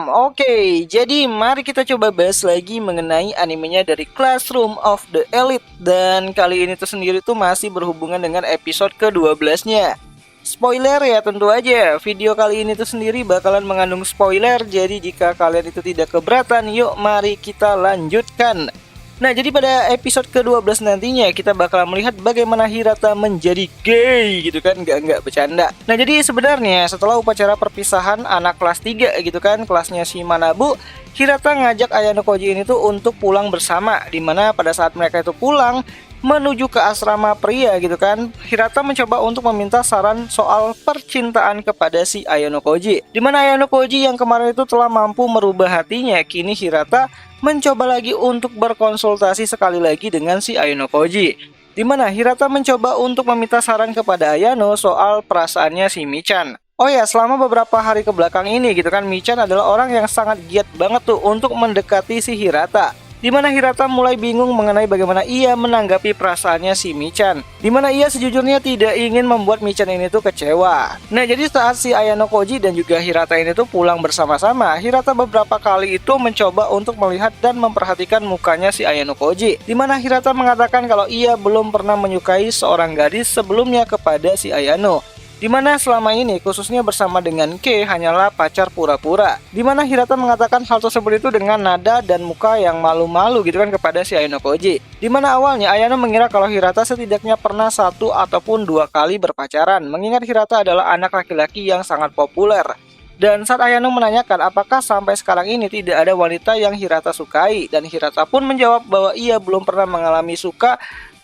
Oke, jadi mari kita coba bahas lagi mengenai animenya dari Classroom of the Elite. Dan kali ini tuh sendiri tuh masih berhubungan dengan episode ke-12-nya. Spoiler ya tentu aja, video kali ini tuh sendiri bakalan mengandung spoiler. Jadi jika kalian itu tidak keberatan, yuk mari kita lanjutkan. Nah, jadi pada episode ke-12 nantinya kita bakal melihat bagaimana Hirata menjadi gay gitu kan, nggak bercanda. Nah, jadi sebenarnya setelah upacara perpisahan anak kelas 3 gitu kan, kelasnya si Manabu, Hirata ngajak Ayano Koji ini tuh untuk pulang bersama. Dimana pada saat mereka itu pulang menuju ke asrama pria gitu kan, Hirata mencoba untuk meminta saran soal percintaan kepada si Ayano Koji. Dimana Ayano Koji yang kemarin itu telah mampu merubah hatinya, kini Hirata mencoba lagi untuk berkonsultasi sekali lagi dengan si Ayano Koji. Dimana Hirata mencoba untuk meminta saran kepada Ayano soal perasaannya si Michan. Oh ya, selama beberapa hari ke belakang ini gitu kan, Michan adalah orang yang sangat giat banget tuh untuk mendekati si Hirata. Dimana Hirata mulai bingung mengenai bagaimana ia menanggapi perasaannya si Michan. Dimana ia sejujurnya tidak ingin membuat Michan ini tuh kecewa. Nah, jadi saat si Ayano Koji dan juga Hirata ini tuh pulang bersama-sama, Hirata beberapa kali itu mencoba untuk melihat dan memperhatikan mukanya si Ayano Koji. Dimana Hirata mengatakan kalau ia belum pernah menyukai seorang gadis sebelumnya kepada si Ayano. Dimana selama ini khususnya bersama dengan Kei hanyalah pacar pura-pura. Dimana Hirata mengatakan hal tersebut itu dengan nada dan muka yang malu-malu gitu kan kepada si Ayano Koji. Dimana awalnya Ayano mengira kalau Hirata setidaknya pernah 1 ataupun 2 kali berpacaran, mengingat Hirata adalah anak laki-laki yang sangat populer. Dan saat Ayano menanyakan apakah sampai sekarang ini tidak ada wanita yang Hirata sukai, dan Hirata pun menjawab bahwa ia belum pernah mengalami suka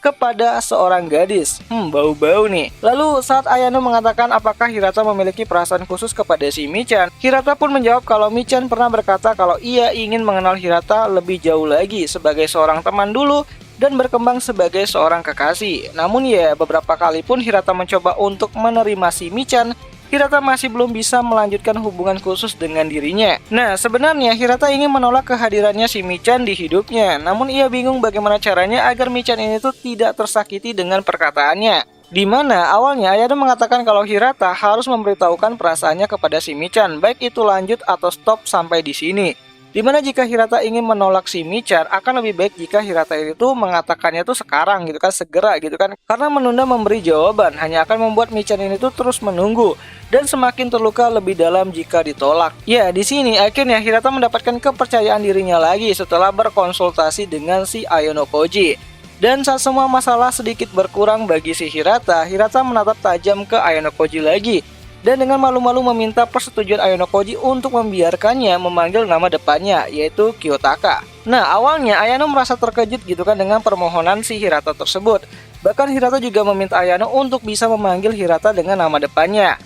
kepada seorang gadis. Bau-bau nih. Lalu saat Ayano mengatakan apakah Hirata memiliki perasaan khusus kepada si Michan, Hirata pun menjawab kalau Michan pernah berkata kalau ia ingin mengenal Hirata lebih jauh lagi sebagai seorang teman dulu dan berkembang sebagai seorang kekasih. Namun ya, beberapa kali pun Hirata mencoba untuk menerima si Michan, Hirata masih belum bisa melanjutkan hubungan khusus dengan dirinya. Nah, sebenarnya Hirata ingin menolak kehadirannya si Michan di hidupnya. Namun ia bingung bagaimana caranya agar Michan ini tuh tidak tersakiti dengan perkataannya. Dimana awalnya Ayano mengatakan kalau Hirata harus memberitahukan perasaannya kepada si Michan, baik itu lanjut atau stop sampai di sini. Dimana jika Hirata ingin menolak si Michan, akan lebih baik jika Hirata itu mengatakannya tuh sekarang gitu kan, segera gitu kan. Karena menunda memberi jawaban hanya akan membuat Michan ini tuh terus menunggu dan semakin terluka lebih dalam jika ditolak. Ya, di sini akhirnya Hirata mendapatkan kepercayaan dirinya lagi setelah berkonsultasi dengan si Ayano Koji. Dan saat semua masalah sedikit berkurang bagi si Hirata, Hirata menatap tajam ke Ayano Koji lagi. Dan dengan malu-malu meminta persetujuan Ayano Koji untuk membiarkannya memanggil nama depannya, yaitu Kiyotaka. Nah, awalnya Ayano merasa terkejut gitu kan dengan permohonan si Hirata tersebut. Bahkan Hirata juga meminta Ayano untuk bisa memanggil Hirata dengan nama depannya.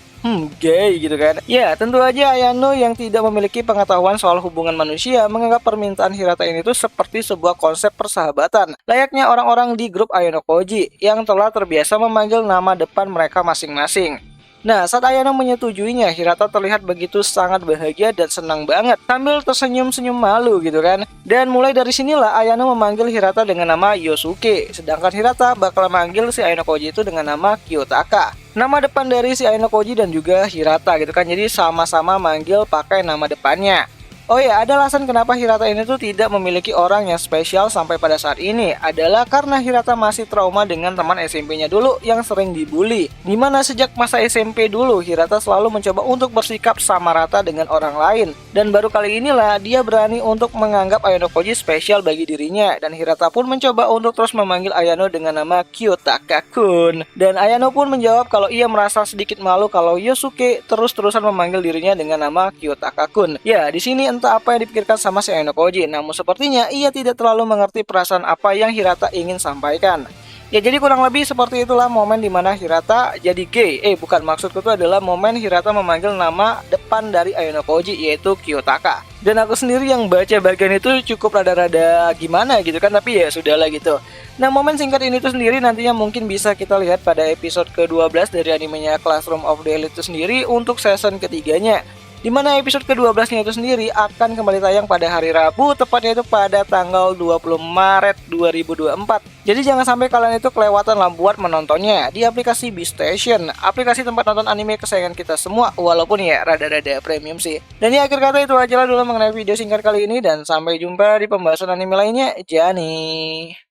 Gay gitu kan. Ya, tentu aja Ayano yang tidak memiliki pengetahuan soal hubungan manusia menganggap permintaan Hirata ini tuh seperti sebuah konsep persahabatan, layaknya orang-orang di grup Ayano Koji yang telah terbiasa memanggil nama depan mereka masing-masing. Nah, saat Ayano menyetujuinya, Hirata terlihat begitu sangat bahagia dan senang banget sambil tersenyum-senyum malu gitu kan. Dan mulai dari sinilah Ayano memanggil Hirata dengan nama Yosuke, sedangkan Hirata bakal memanggil si Ayano Koji itu dengan nama Kiyotaka. Nama depan dari si Ayano Koji dan juga Hirata gitu kan, jadi sama-sama manggil pakai nama depannya. Oh ya, ada alasan kenapa Hirata ini tuh tidak memiliki orang yang spesial sampai pada saat ini adalah karena Hirata masih trauma dengan teman SMP-nya dulu yang sering dibully. Dimana sejak masa SMP dulu Hirata selalu mencoba untuk bersikap sama rata dengan orang lain. Dan baru kali inilah dia berani untuk menganggap Ayano Koji spesial bagi dirinya. Dan Hirata pun mencoba untuk terus memanggil Ayano dengan nama Kiyotaka-kun. Dan Ayano pun menjawab kalau ia merasa sedikit malu kalau Yosuke terus-terusan memanggil dirinya dengan nama Kiyotaka-kun. Ya, di sini entah apa yang dipikirkan sama si Ayano Koji, namun sepertinya ia tidak terlalu mengerti perasaan apa yang Hirata ingin sampaikan. Ya, jadi kurang lebih seperti itulah momen dimana Hirata jadi gay. Bukan, maksudku itu adalah momen Hirata memanggil nama depan dari Ayano Koji, yaitu Kiyotaka. Dan aku sendiri yang baca bagian itu cukup rada-rada gimana gitu kan, tapi ya sudahlah gitu. Nah, momen singkat ini tuh sendiri nantinya mungkin bisa kita lihat pada episode ke-12 dari animenya Classroom of the Elite itu sendiri untuk season ketiganya. Dimana episode ke-12-nya itu sendiri akan kembali tayang pada hari Rabu, tepatnya itu pada tanggal 20 Maret 2024. Jadi jangan sampai kalian itu kelewatan lah buat menontonnya di aplikasi BeStation, aplikasi tempat nonton anime kesayangan kita semua, walaupun ya rada-rada premium sih. Dan ya akhir kata itu aja lah dulu mengenai video singkat kali ini, dan sampai jumpa di pembahasan anime lainnya. Jani.